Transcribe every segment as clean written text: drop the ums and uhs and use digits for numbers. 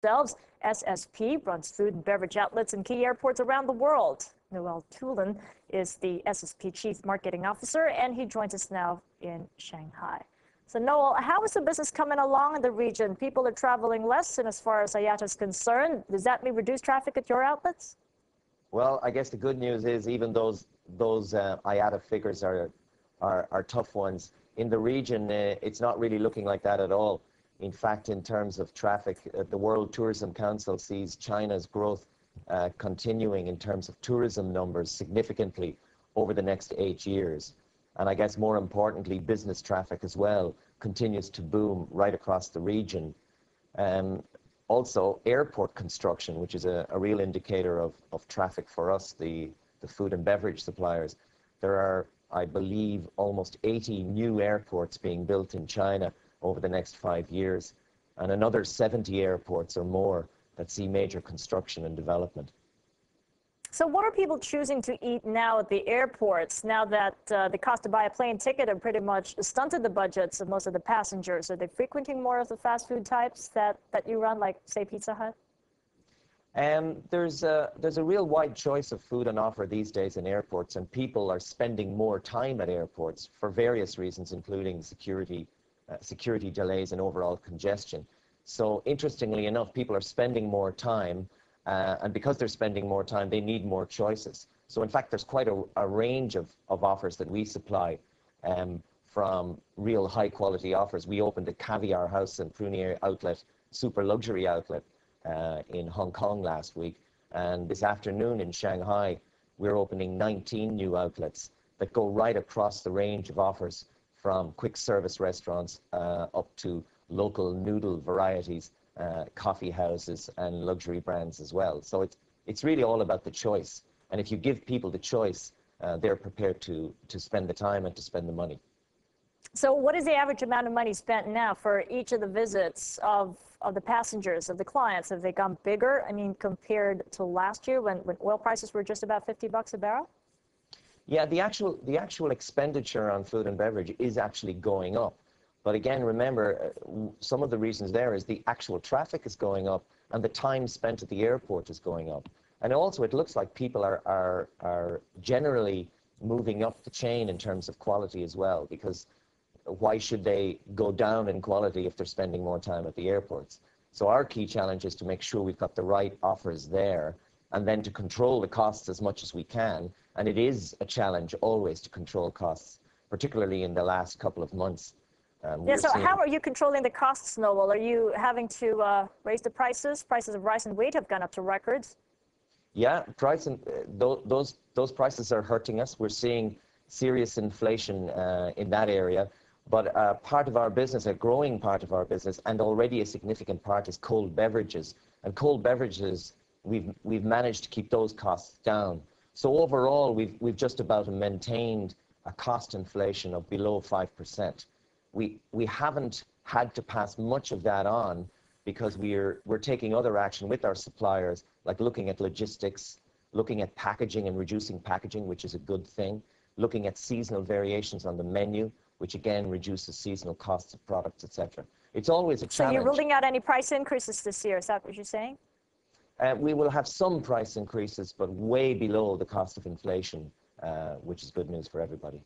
themselves. SSP runs food and beverage outlets in key airports around the world. Noel Toolan is the SSP Chief Marketing Officer, and he joins us now in Shanghai. So, Noel, how is the business coming along in the region? People are traveling less, and as far as IATA is concerned, does that mean reduced traffic at your outlets? Well, I guess the good news is even those IATA figures are tough ones. In the region, it's not really looking like that at all. In fact, in terms of traffic, the World Tourism Council sees China's growth continuing in terms of tourism numbers significantly over the next 8 years. And I guess more importantly, business traffic as well continues to boom right across the region. Also, airport construction, which is a real indicator of traffic for us, the food and beverage suppliers. There are, I believe, almost 80 new airports being built in China over the next 5 years, and another 70 airports or more that see major construction and development. So what are people choosing to eat now at the airports, now that the cost to buy a plane ticket have pretty much stunted the budgets of most of the passengers? Are they frequenting more of the fast food types that you run, like, say, Pizza Hut? There's a real wide choice of food on offer these days in airports, and people are spending more time at airports for various reasons, including security delays and overall congestion. So interestingly enough, people are spending more time, and because they're spending more time, they need more choices. So in fact, there's quite a range of offers that we supply, from real high quality offers. We opened a caviar house and prunier outlet, super luxury outlet, in Hong Kong last week. And this afternoon in Shanghai, we're opening 19 new outlets that go right across the range of offers, from quick service restaurants up to local noodle varieties, coffee houses, and luxury brands as well. So it's really all about the choice. And if you give people the choice, they're prepared to spend the time and to spend the money. So what is the average amount of money spent now for each of the visits of the passengers, of the clients? Have they gone bigger, I mean, compared to last year when oil prices were just about $50 a barrel? Yeah, the actual expenditure on food and beverage is actually going up. But again, remember, some of the reasons there is the actual traffic is going up and the time spent at the airport is going up. And also it looks like people are generally moving up the chain in terms of quality as well, because why should they go down in quality if they're spending more time at the airports? So our key challenge is to make sure we've got the right offers there, and then to control the costs as much as we can. And it is a challenge always to control costs, particularly in the last couple of months. Yeah, so how are you controlling the costs, Noel? Are you having to raise the prices? Prices of rice and wheat have gone up to records. Yeah, those prices are hurting us. We're seeing serious inflation in that area. But part of our business, a growing part of our business, and already a significant part, is cold beverages. And cold beverages, we've managed to keep those costs down. So overall, we've just about maintained a cost inflation of below 5%. We haven't had to pass much of that on because we're taking other action with our suppliers, like looking at logistics, looking at packaging and reducing packaging, which is a good thing, looking at seasonal variations on the menu, which again reduces seasonal costs of products, etc. It's always a challenge. So you're ruling out any price increases this year, is that what you're saying? We will have some price increases, but way below the cost of inflation, which is good news for everybody.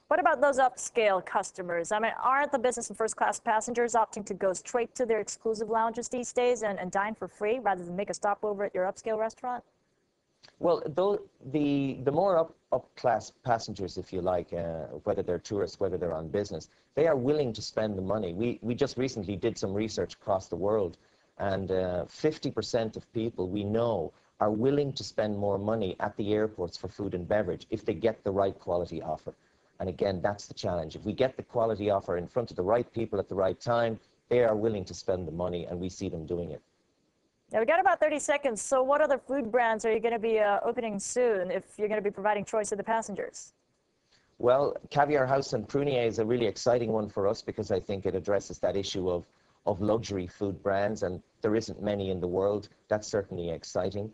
What about those upscale customers? I mean, aren't the business and first-class passengers opting to go straight to their exclusive lounges these days and dine for free rather than make a stopover at your upscale restaurant? Well, the more up-class passengers, if you like, whether they're tourists, whether they're on business, they are willing to spend the money. We just recently did some research across the world, and 50% of people we know are willing to spend more money at the airports for food and beverage if they get the right quality offer. And again, that's the challenge. If we get the quality offer in front of the right people at the right time, they are willing to spend the money, and we see them doing it. Now, we got about 30 seconds. So what other food brands are you going to be opening soon if you're going to be providing choice to the passengers? Well, Caviar House and Prunier is a really exciting one for us because I think it addresses that issue of luxury food brands, and there isn't many in the world. That's certainly exciting.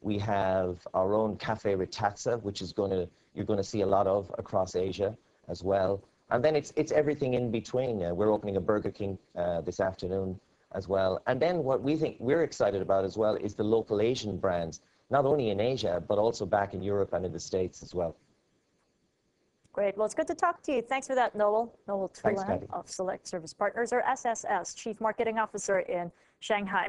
We have our own Cafe Ritazza, which is you're going to see a lot of across Asia as well. And then it's everything in between. We're opening a Burger King this afternoon, as well. And then what we're excited about as well is the local Asian brands, not only in Asia, but also back in Europe and in the States as well. Great. Well, it's good to talk to you. Thanks for that, Noel. Noel Thanks, Toolan Kathy. of Select Service Partners, or SSS, Chief Marketing Officer in Shanghai.